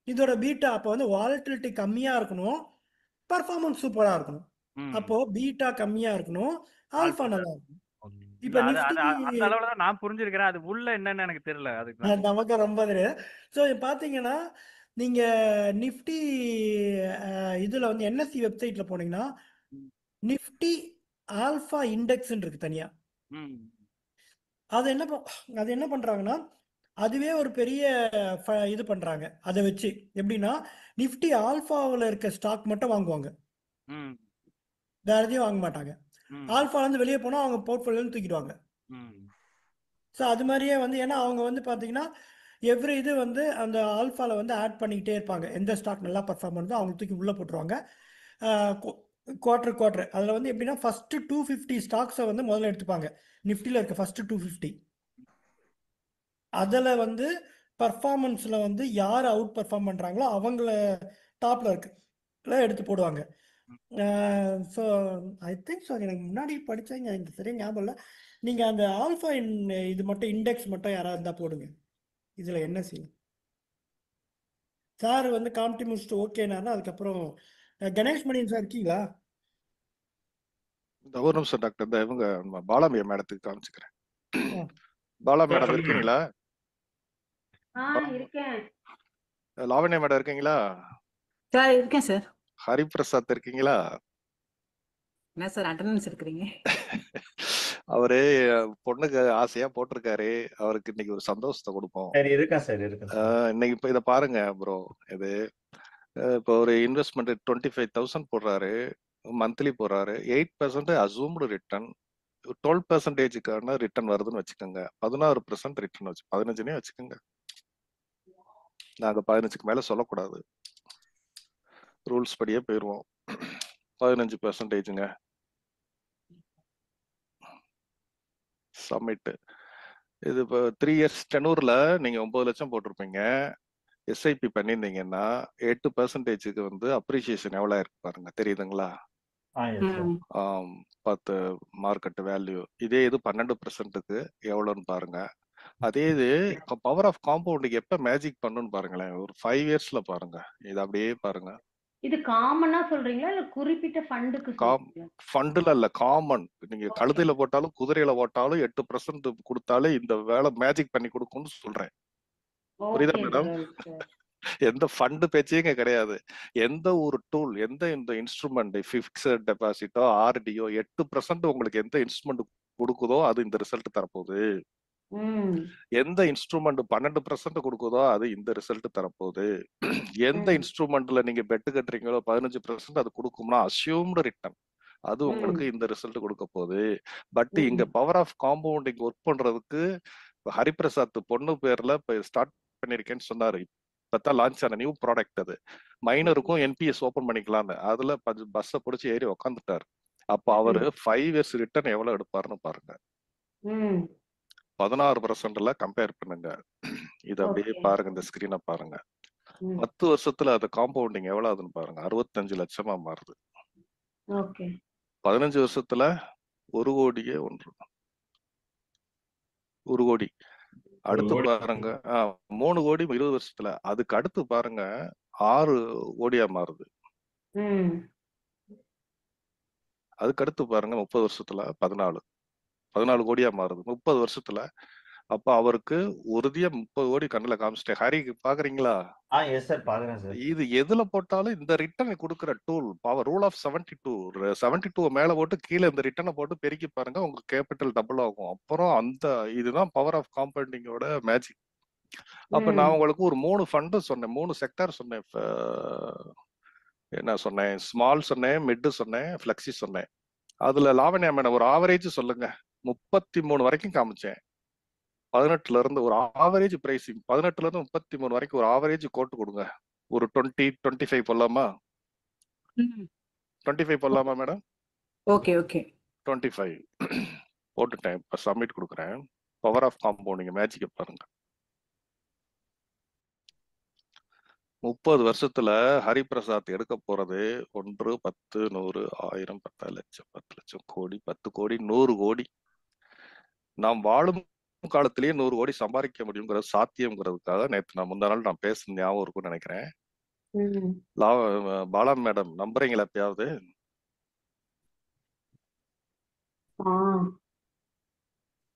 இதோட பீட்டா அப்போ வந்து வாலட்டிலிட்டி கம்மியாக இருக்கணும், பர்ஃபார்மன்ஸ் சூப்பராக இருக்கணும். ம். அப்போ பீட்டா கம்மியாக இருக்கணும், ஆல்ஃபா ஆல்ஃபா நல்லா இருக்கணும். இல்ல இப்போ அது நிஃப்டி அது அந்த அளவுல தான் நான் புரிஞ்சிருக்கிறேன். அது உள்ள என்னன்னு எனக்கு தெரியல. அதுக்கு தான். நமக்கு ரொம்ப தெரியாது. ஸோ பார்த்தீங்கன்னா நீங்கள் நிஃப்டி இதில் வந்து என்எஸ்சி வெப்சைட்டில் போனீங்கன்னா ம், நிஃப்டி ஆல்ஃபா இண்டெக்ஸ்ன்னு இருக்கு தனியாக. ம், அது என்ன பண்ணுறாங்கன்னா அதுவே ஒரு பெரிய இது பண்ணுறாங்க. அதை வச்சு எப்படின்னா நிஃப்டி ஆல்ஃபாவில் இருக்க ஸ்டாக் மட்டும் வாங்குவாங்க, ம், வேற எதையும் வாங்க மாட்டாங்க. ம், ஆல்ஃபாலேருந்து வெளியே போனால் அவங்க போர்ட்ஃபோலியோன்னு தூக்கிடுவாங்க. ம், ஸோ அது மாதிரியே வந்து ஏன்னா அவங்க வந்து பார்த்தீங்கன்னா எவ்ரி இது வந்து அந்த ஆல்ஃபாவில் வந்து ஆட் பண்ணிக்கிட்டே இருப்பாங்க. எந்த ஸ்டாக் நல்லா பர்ஃபார்ம் பண்ணுதோ அவங்க தூக்கி உள்ளே போட்டுருவாங்க. குவார்டர் அதில் வந்து எப்படின்னா ஃபஸ்ட்டு 250 ஸ்டாக்ஸை வந்து முதல்ல எடுத்துப்பாங்க. நிஃப்டியில் இருக்க ஃபஸ்ட்டு 250 அதில் வந்து பர்ஃபார்மன்ஸில் வந்து யார் அவுட் பர்ஃபார்ம் பண்ணுறாங்களோ அவங்கள டாப்பில் இருக்குல எடுத்து போடுவாங்க. ஸோ ஐ திங்க் ஸோ எனக்கு முன்னாடி படித்தேங்க, எனக்கு சரியா ஞாபகம் இல்லை. நீங்கள் அந்த ஆல்ஃபா இது மட்டும் இண்டெக்ஸ் மட்டும் யாராவது இருந்தால் போடுங்க. இதில் என்ன செய்யும் சார் வந்து காமிட்டி முடிச்சுட்டு ஓகேனாலும் அதுக்கப்புறம் கணேஷ் மணியன் சார் இருக்கீங்களா? இந்த ஒரு நிமிஷம் டாக்டர், இந்த இவங்க பாலாமியா மேடத்துக்கு காமிச்சுக்கிறேன். ஆ. பாலா மேடம் இருக்கீங்களா? இருக்கேன் லாவண்யா மேடம் இருக்கீங்களா? சார் இருக்கேன் சார். ஹரிபிரசாத் இருக்கீங்களா? என்ன சார் அட்டண்டன்ஸ் எடுக்கிறீங்க? அவரு பொண்ணுக்கு ஆசையா போட்டிருக்காரு, அவருக்கு இன்னைக்கு ஒரு சந்தோஷத்தை கொடுப்போம். சரி இருக்கேன் சார் இருக்கேன் சார். இன்னைக்கு இப்ப இதை பாருங்க ப்ரோ, இது இப்போ ஒரு இன்வெஸ்ட்மெண்ட் 25,000 போடுறாரு, மந்த்லி போடுறாரு, 8% அசூம்டு ரிட்டர்ன், 12%க்கான ரிட்டர்ன் வருதுன்னு வச்சுக்கோங்க, 16% ரிட்டர்ன் வச்சு 15 வச்சுக்கோங்க. நாங்க 15க்கு மேல சொல்லக்கூடாது, ரூல்ஸ் படியே போயிடுவோம். 15%ங்க சப்மிட். இது இப்போ 3 இயர்ஸ் டெனூர்ல நீங்க 9 லட்சம் போட்டிருப்பீங்க, எஸ்ஐபி பண்ணியிருந்தீங்கன்னா 8%க்கு வந்து அப்ரிசியேஷன் எவ்வளவு இருக்கு பாருங்க, தெரியுதுங்களா? Yes sir. 10 market value. இதே இது 12%க்கு எவ்வளோன்னு பாருங்க. அதே இது பவர் ஆஃப் காம்பவுண்டிங் எப்ப மேஜிக் பண்ணுன்னு பாருங்களேன், ஒரு 5 இயர்ஸ்ல பாருங்க. இது அப்படியே பாருங்க. இது காமனா சொல்றீங்களா இல்ல குறிப்பிட்ட ஃபண்டுக்கு சொல்றீங்களா? ஃபண்டுல இல்ல, காமன். நீங்க கழுதையில போட்டாலும் குதிரையில போட்டாலும் 8% கொடுத்தாலே இந்த வேலை மேஜிக் பண்ணி கொடுக்கும்னு சொல்றேன். புரியுதா மேடம்? எந்த ஃபண்டு பேச்சே கிடையாது. எந்த ஒரு டூல், எந்த இந்த இன்ஸ்ட்ருமெண்ட், பிக்ஸட் டெபாசிட்டோ ஆர்டியோ 8% உங்களுக்கு எந்த இன்ஸ்ட்ருமெண்ட் கொடுக்குதோ அது இந்த ரிசல்ட் தரப்போகுது. எந்த இன்ஸ்ட்ருமெண்ட் 12% கொடுக்குதோ அது இந்த ரிசல்ட் தரப்போகுது. எந்த இன்ஸ்ட்ருமெண்ட்ல நீங்க பெட்டு கட்டுறீங்களோ 15% அது கொடுக்கும்னா அசியூம்டு ரிட்டர்ன், அது உங்களுக்கு இந்த ரிசல்ட் கொடுக்க போகுது. பட் இங்க பவர் ஆஃப் காம்பவுண்டிங் ஒர்க் பண்றதுக்கு ஹரிபிரசாத் பொண்ணு பேர்ல இப்ப ஸ்டார்ட் பண்ணிருக்கேன்னு சொன்னாரு. இப்பதான் லான்ச் ஆன நியூ ப்ராடக்ட் அது. மைனருக்கும் என்பிஎஸ் ஓபன் பண்ணிக்கலாம்னு, அதுல பஸ்ஸை பிடிச்சி ஏறி உக்காந்துட்டாரு. அப்ப அவரு 5 இயர்ஸ் ரிட்டர்ன் எவ்வளவு எடுப்பாருன்னு பாருங்க. 16%ல கம்பேர் பண்ணுங்க. இது அப்படியே பாருங்க, இந்த ஸ்கிரீனை பாருங்க. 10 வருஷத்துல அது காம்பவுண்டிங் எவ்வளவு ஆகுதுன்னு பாருங்க, 65 லட்சமா மாறுது. 15 வருஷத்துல 1 கோடியே 1 கோடி. அடுத்து பாருங்க 3 கோடி 20 வருஷத்துல. அதுக்கு அடுத்து பாருங்க 6 கோடியா மாறுது. அதுக்கு அடுத்து பாருங்க 30 வருஷத்துல 14 கோடியா மாறுது. 30 வருஷத்துல அப்ப அவருக்கு உறுதியா 30 கோடி கண்ணுல காமிச்சிட்டேன். ஹரி பாக்குறீங்களா? எஸ் சார் பாக்குறேன் சார். இது எதுல போட்டாலும் இந்த ரிட்டர்ன் கொடுக்குற டூல் பவர் ரூல் ஆஃப் 72 மேல போட்டு கீழே இந்த ரிட்டர்னை போட்டு பெருக்கி பாருங்க, உங்க கேபிட்டல் டபுள் ஆகும். அப்புறம் அந்த இதுதான் பவர் ஆஃப் காம்பவுண்டிங்கோட மேஜிக். அப்ப நான் உங்களுக்கு ஒரு 3 ஃபண்ட் சொன்னேன், 3 செக்டர் சொன்னேன். என்ன சொன்னேன்? ஸ்மால் சொன்னேன், மிட் சொன்னேன், ஃபிளெக்ஸி சொன்னேன். அதுல லாவண்யா மேடம் ஒரு ஆவரேஜ் சொல்லுங்க. 33 வரைக்கும் காமிச்சேன். 18ல இருந்து ஒரு ஆவரேஜ் பிரைசிங், 18ல இருந்து 33 வரைக்கும் ஒரு ஆவரேஜ் கோட் கொடுங்க. ஒரு 25 போடலாமா? 25 போடலாமா மேடம்? ஓகே ஓகே 25 போட்டுட்டேன். இப்ப சப்மிட் கொடுக்குறேன். பவர் ஆஃப் காம்பவுண்டிங் மேஜிக்க பாருங்க. 30 வருஷத்துல ஹரிபிரசாத் எடுக்க போறது 1, 10, 100, 1000, 10 லட்சம், 10 லட்சம் கோடி, 10 கோடி, 100 கோடி. நாம் வாழும் காலத்திலேயே 100 கோடி சம்பாதிக்க முடியுங்கிறது சாத்தியம்ங்கிறதுக்காக நேற்று நான் முந்தா நாள் நான் பேச ஞாபகம் இருக்கும்னு நினைக்கிறேன். பாலா மேடம் நம்புறீங்களா எப்பயாவது?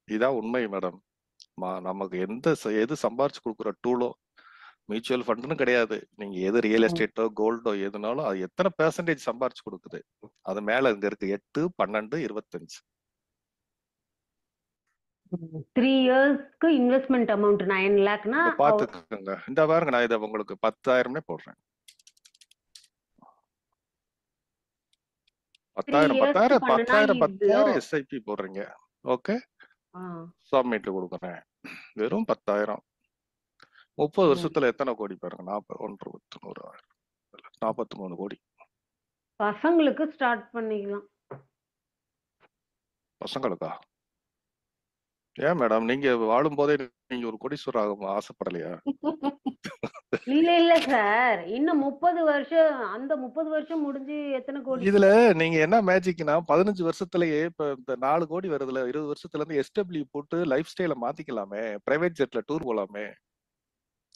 இதான் உண்மை மேடம். நமக்கு எது சம்பாரிச்சு கொடுக்குற டூலோ மியூச்சுவல் ஃபண்டுன்னு கிடையாது. நீங்க எது ரியல் எஸ்டேட்டோ கோல்டோ எதுனாலும் அது எத்தனை பெர்சன்டேஜ் சம்பாரிச்சு கொடுக்குது, அது மேல இங்க இருக்கு. 8, 12, 25. 3 இயர்ஸ்க்கு இன்வெஸ்ட்மெண்ட் அமௌண்ட் 9 லாக்னா பாத்துக்கோங்க. இந்த பாருங்க, நான் இதை உங்களுக்கு 10,000 போடுறேன். 10,000 எஸ்ஐபி போடுறீங்க. ஓகே, சப்மிட் கொடுக்குறேன். வெறும் 10,000. 30 வருஷத்துல எத்தனை கோடி பாருங்க? 41, 100, 43 கோடி. பசங்களுக்கு ஸ்டார்ட் பண்ணிக்கலாம். பசங்களுக்கா? ஏன் மேடம், நீங்க வாழும் போதே நீங்க ஒரு கோடீஸ்வரர் ஆசைப்படலையா? இல்ல சார், இன்னும் 30 வருஷம், அந்த 30 வருஷம் முடிஞ்சு எத்தனை கோடி? இதுல நீங்க என்ன மேஜிக்னா 15 வருஷத்துலயே இப்ப இந்த 4 கோடி வருதுல, 20 வருஷத்துல இருந்து எஸ்டபிள்யூ போட்டு லைஃப் ஸ்டைல மாத்திக்கலாமே, பிரைவேட் ஜெட்ல டூர் போலாமே.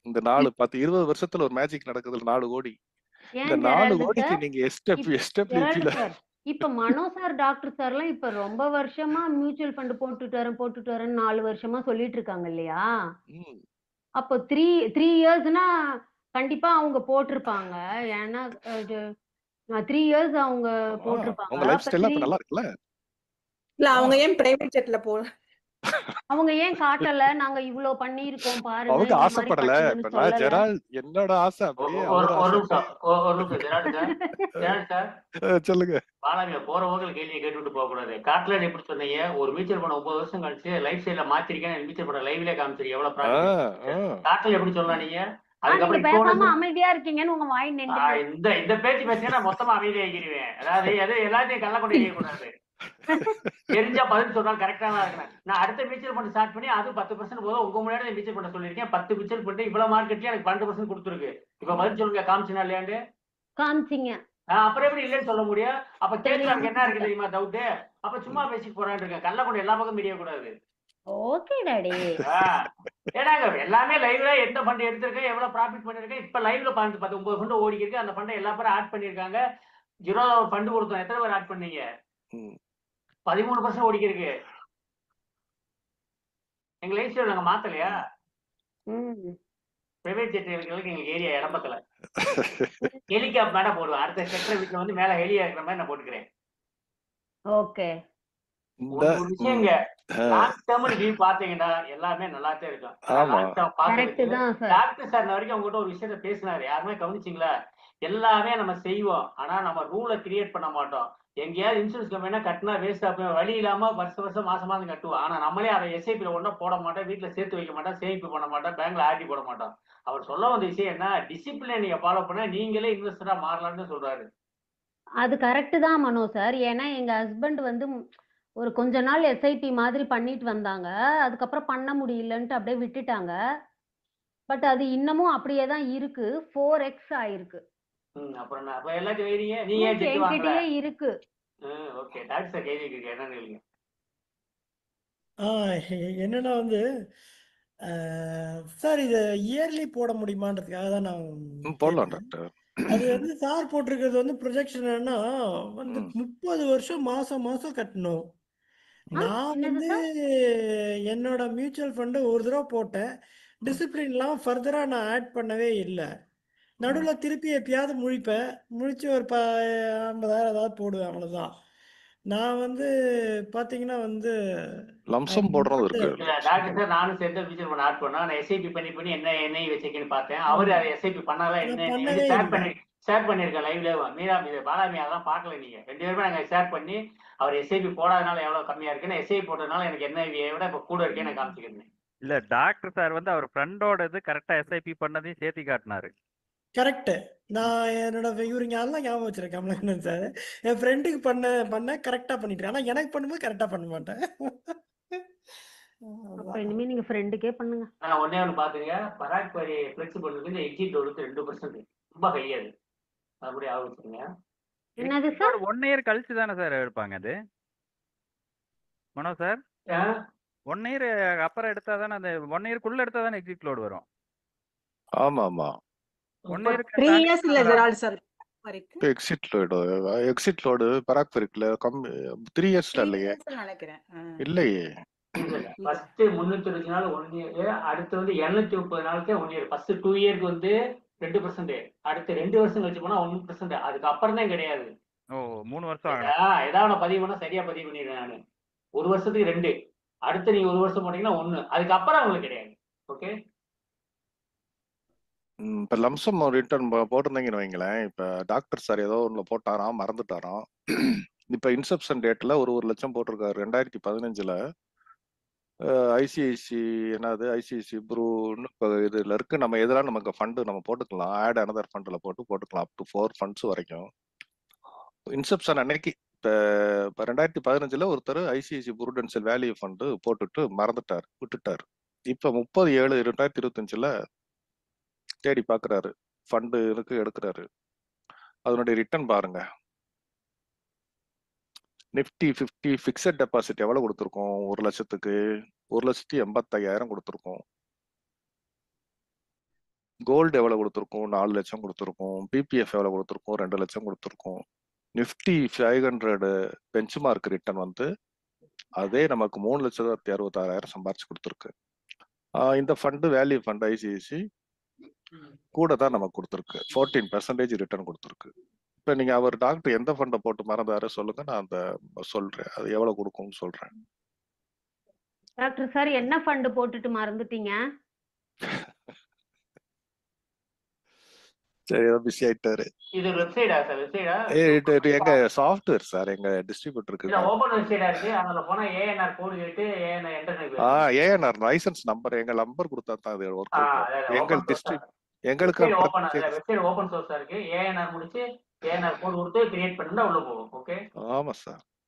இந்த 4, 10, 20 வருஷத்துல ஒரு மேஜிக் நடக்குதுல, 4 கோடி. இந்த 4 கோடிக்கு நீங்க எஸ்டபிள்யூல இப்ப மனோ சார், டாக்டர் சார் எல்லாம் இப்ப ரொம்ப வருஷமா மியூச்சுவல் ஃபண்ட் போட்டுட்டு வரேன் 4 வருஷமா சொல்லிட்டு இருக்காங்க இல்லையா? அப்போ 3 இயர்ஸ்னா கண்டிப்பா அவங்க போட்டிருப்பாங்க. ஏன்னா 3 இயர்ஸ் அவங்க போட்டிருப்பாங்க. உங்க லைஃப் ஸ்டைல் அப்ப நல்லா இருக்குல்ல? இல்ல அவங்க ஏன் பிரைவேட் ஜெட்ல போல? அவங்க ஏன் காட்டல? நாங்க இவ்ளோ பண்ணிருக்கோம் பாருங்க. அவங்க ஆசைப்படல. இப்ப நான் ஜெரால்ட் என்னோட ஆசை அப்படியே சொல்லுங்க. பாலாங்க போறவங்க கேள்வியை கேட்டுட்டு போக கூடாது. காட்டல எப்படி சொன்னீங்க? ஒரு மியூச்சுவல் ஃபண்ட் 9 வருஷம் கழிச்சு லைஃப் ஸ்டைல மாத்திருக்கேன், மியூச்சுவல் ஃபண்ட் லைவ்ல காமிச்சிருக்கீங்க. எவ்வளவு ப்ராஃபிட் காட்டல எப்படி சொல்லலாம் நீங்க? அதுக்கப்புறம் பேசாம அமைதியா இருக்கீங்கன்னு உங்க வாய் இந்த இந்த பேச்சு பேசினா மொத்தமா அமைதியா ஆகிடுவேன். அதாவது எல்லாத்தையும் கள்ள கொண்டு செய்யக்கூடாது. தெரிஞ்சா பதில் சொன்னால் கரெக்டா தான் இருக்கேன். நான் அடுத்த மியூச்சுவல் ஃபண்ட் ஸ்டார்ட் பண்ணி அது 10% போதும். உங்க முன்னாடி மியூச்சுவல் ஃபண்ட் சொல்லியிருக்கேன். 10 மியூச்சுவல் ஃபண்ட் இவ்வளவு மார்க்கெட்லயே எனக்கு 12% கொடுத்துருக்கு. இப்ப பதில் சொல்லுங்க, காமிச்சினா இல்லையாண்டு? காமிச்சிங்க. அப்புறம் எப்படி இல்லைன்னு சொல்ல முடியும்? அப்ப கேட்கலாம் என்ன இருக்கு தெரியுமா டவுட்? அப்ப சும்மா பேசிட்டு போறான்னு இருக்கேன். கள்ள கொண்டு எல்லா பக்கம் மீடிய கூடாது. Okay daddy. ஏடாங்க எல்லாமே லைவ்ல எந்த ஃபண்ட் எடுத்திருக்கேன், எவ்வளவு ப்ராஃபிட் பண்ணிருக்கேன். இப்ப லைவ்ல 19 ஃபண்ட் ஓடி இருக்கு. அந்த ஃபண்ட் எல்லா பேரும் ஆட் பண்ணிருக்காங்க. 0 ஒரு ஃபண்ட் கொடுத்தோம். எத்தனை பேர் ஆட் பண்ணீங்க? 13% ஓடிக்கிருக்கு. எங்க லைஃப் ஸ்டைல் நாங்க மாத்தலையா? பிரைவேட் ஜெட் இருக்கிறதுக்கு எங்களுக்கு ஏரியா இடம்பத்துல ஹெலிகாப்டர் மேடம் போடுவேன். அடுத்த செக்டர் வீட்டுல வந்து மேல ஹெலியா இருக்கிற மாதிரி நான் போட்டுக்கிறேன். ஓகே, ஒரு விஷயங்க, லாங் டேர்ம் வியூ பாத்தீங்கன்னா எல்லாமே நல்லாத்தான் இருக்கும். டாக்டர் சார் வரைக்கும் உங்ககிட்ட ஒரு விஷயத்த பேசினாரு, யாருமே கவனிச்சிங்களா? எல்லாமே நம்ம செய்வோம், ஆனா நம்ம ரூலை கிரியேட் பண்ண மாட்டோம். எங்கேயாவது இன்சூரன்ஸ் கம்பெனினா கட்டினா வேஸ்ட் ஆகும், வழி இல்லாம வருஷம் மாசம் கட்டுவோம். ஆனா நம்மளே அதை எஸ்ஐபில ஒன்றா போட மாட்டோம், வீட்டுல சேர்த்து வைக்க மாட்டோம், சேமிப்பு பண்ண மாட்டோம், பேங்க்ல ஆர்டி போட மாட்டோம். அவர் சொல்ல வந்த விஷயம் என்ன, டிசிப்ளினை நீங்க ஃபாலோ பண்ணா நீங்களே இன்வெஸ்டரா மாறலாம்னு சொல்றாரு. அது கரெக்ட் தான் மனோ சார். ஏன்னா எங்க ஹஸ்பண்ட் வந்து ஒரு கொஞ்ச நாள் எஸ்ஐபி மாதிரி பண்ணிட்டு வந்தாங்க. அதுக்கப்புறம் பண்ண முடியலன்ட்டு அப்படியே விட்டுட்டாங்க. பட் அது இன்னமும் அப்படியே தான் இருக்கு. 4x ஆயிருக்கு. அப்புறம் என்ன, அப்ப எல்லாத்தையும் வைறீங்க. நீங்க ஏன் ஜெட் வாங்கல? என்கிட்டயே இருக்கு. ஓகே, டாக்டர் சார் கேள்வி கேக்குறீங்க, என்னன்னு கேளுங்க. என்னன்னா வந்து சார் இது இயர்லி போட முடியுமான்றதுக்காக தான் நான் போடலாம் டாக்டர். அது வந்து சார் போட்டிருக்கிறது வந்து ப்ரொஜெக்ஷன் என்னன்னா வந்து 30 வருஷம் மாசம் மாசம் கட்டணும். நான் என்னது வந்து சார்? என்னோட மியூச்சுவல் ஃபண்டு ஒரு தடவை போட்டேன். டிசிப்ளின் இல்லாமல் ஃபர்தராக நான் ஆட் பண்ணவே இல்லை. நடுவில் திருப்பி எப்பயாவது முழிப்பேன். முழிச்சு ஒரு 50,000 ஏதாவது போடுவேன், அவ்வளோதான். நான் வந்து பார்த்தீங்கன்னா வந்து லம்சம் போடுறது நாட்டு இருக்கு. இல்ல டாக்டர் சார், நானும் சேர்ந்து மியூச்சுவல் ஃபண்ட் ஆட் பண்ணோம். நான் எஸ்ஐபி பண்ணி என்ன எண்ணெய் வச்சிருக்கேன்னு பார்த்தேன். அவரு அதை எஸ்ஐபி பண்ணாதான் நான் என்ன பண்ணவே இல்லை. ஷேர் பண்ணிருக்கேன் லைவ்ல. மீரா இது பாலாமி அதெல்லாம் பார்க்கல நீங்க. 2 பேருமே நாங்க ஷேர் பண்ணி அவர் எஸ்ஐபி போடாதனால எவ்வளவு கம்மியா இருக்குன்னு, எஸ்ஐபி போட்டதுனால எனக்கு என்ஐவியை விட இப்ப கூட இருக்கேன்னு நான் காமிச்சிக்கிறேன். இல்ல டாக்டர் சார் வந்து அவர் ஃப்ரெண்டோட இது கரெக்டா எஸ்ஐபி பண்ணதையும் சேர்த்து காட்டினாரு. கரெக்டு. நான் என்னோட இவருங்க அதெல்லாம் ஞாபகம் வச்சிருக்கேன். கமலக்கண்ணன் சார் என் ஃப்ரெண்டுக்கு பண்ண கரெக்டாக பண்ணிட்டேன். ஆனால் எனக்கு பண்ணும்போது கரெக்டாக பண்ண மாட்டேன். அப்ப அதான். இனிமே நீங்க ஃப்ரெண்டுக்கே பண்ணுங்க. நான் ஒன்னே ஒன்று பாத்துங்க, பராக் பரி ஃபிளெக்சிபிள் இருக்கு. இந்த எக்ஸிட் ஓடுக்கு 2% ரொம்ப ஹையாது. அப்படியே ஆகுச்சுங்க. என்னது சார்? 1 இயர் கழிச்சு தானே சார் எடுப்பாங்க அது மனோ சார்? 1 இயர் அப்புறம் எடுத்தா தானே அந்த 1 இயர்க்குள்ள எடுத்தா தானே எக்ஸிட் லோடு வரும். ஆமா ஆமா 1 இயருக்கு 3 years இல்ல ஜெரால்ட் சார் வரைக்கும். எக்ஸிட் லோடு பராக் இருக்குல்ல 3 இயர்ஸ்ல 3 இல்லையே. years நினைக்கிறேன். இல்லையே. ஃபர்ஸ்ட் 320 நாள் 1 இயர், அடுத்து வந்து 230 நாளுக்கே 1 இயர். ஃபர்ஸ்ட் 2 இயருக்கு வந்து 2%, அடுத்து 2 வருஷம் கழிச்சு போனா 1%. அதுக்கு அப்புறம் தான் கிடையாது. ஓ 3 வருஷம் ஆகணும். ஏதாவது நான் பதிவு பண்ணா சரியா பதிவு பண்ணிடுவேன் நானு. 1 வருஷத்துக்கு 2, அடுத்து நீங்க 1 வருஷம் போட்டீங்கன்னா 1, அதுக்கப்புறம் உங்களுக்கு கிடையாது. ஓகே. இப்ப லம்சம் ரிட்டர்ன் போட்டிருந்தீங்கன்னு வைங்களேன். இப்ப டாக்டர் சார் ஏதோ ஒண்ணுல போட்டாராம், மறந்துட்டாராம். இப்ப இன்செப்ஷன் டேட்ல ஒரு 1,00,000 போட்டிருக்காரு 2015ல. ஐசிஐசி என்னது ஐசிஐசி ப்ரூன்னு இப்போ இதுல இருக்கு. நம்ம எதெல்லாம் நமக்கு ஃபண்டு நம்ம போட்டுக்கலாம், ஆட் அனதர் ஃபண்டில் போட்டுக்கலாம் அப் டு 4 ஃபண்ட்ஸ் வரைக்கும். இன்செப்ஷன் அன்னைக்கு இப்போ 2015ல் ஒருத்தர் ஐசிஐசி ப்ரூடென்ஷியல் வேல்யூ ஃபண்டு போட்டுட்டு மறந்துட்டார், விட்டுட்டார். இப்போ 30/7/2025ல் தேடி பார்க்குறாரு, ஃபண்டு இருக்கு, எடுக்கிறாரு. அதனுடைய ரிட்டர்ன் பாருங்க. நிஃப்டி 50 ஃபிக்ஸட் டெபாசிட் எவ்வளவு கொடுத்துருக்கோம்? 1,00,000க்கு 1,85,000 கொடுத்துருக்கோம். கோல்டு எவ்வளவு கொடுத்துருக்கோம்? 4 லட்சம் கொடுத்துருக்கோம். பிபிஎஃப் எவ்வளவு கொடுத்துருக்கோம்? 2 லட்சம் கொடுத்துருக்கோம். நிஃப்டி 500 பெஞ்ச்மார்க் ரிட்டர்ன் வந்து அதே நமக்கு 3,66,000 சம்பாரிச்சு கொடுத்துருக்கு. இந்த ஃபண்டு வேல்யூ ஃபண்ட் ஐசிஐசி கூட தான் நமக்கு கொடுத்துருக்கு. 14% ரிட்டர்ன் கொடுத்துருக்கு. இப்ப நீங்க அவர் டாக்டர் எந்த ஃபண்டை போட்டு மறந்தாரு சொல்லுங்க, நான் அந்த சொல்றேன் அது எவ்வளவு கொடுக்கும்னு சொல்றேன். டாக்டர் சார் என்ன ஃபண்ட் போட்டுட்டு மறந்துட்டீங்க? சரி, ஏதோ பிஸி ஆயிட்டாரு. இது வெப்சைட்டா சார்? எங்க சாஃப்ட்வேர் சார், எங்க டிஸ்ட்ரிபியூட்டருக்கு. இல்ல ஓபன் வெப்சைட்டா இருக்கு. அதுல போனா ஏஎன்ஆர் கோடு கேட்டு ANR enter ANR license number, எங்க நம்பர் கொடுத்தா தான் அது ஒர்க் ஆகும். எங்க டிஸ்ட்ரிக்ட் எங்களுக்கு வெப்சைட் ஓபன் சோர்ஸா இருக்கு. ஏஎன்ஆர் முடிச்சு ஏஎன்ஆர் கோட் கொடுத்து கிரியேட் பண்ணா உள்ள போகும். ஓகே. ஆமா சார்.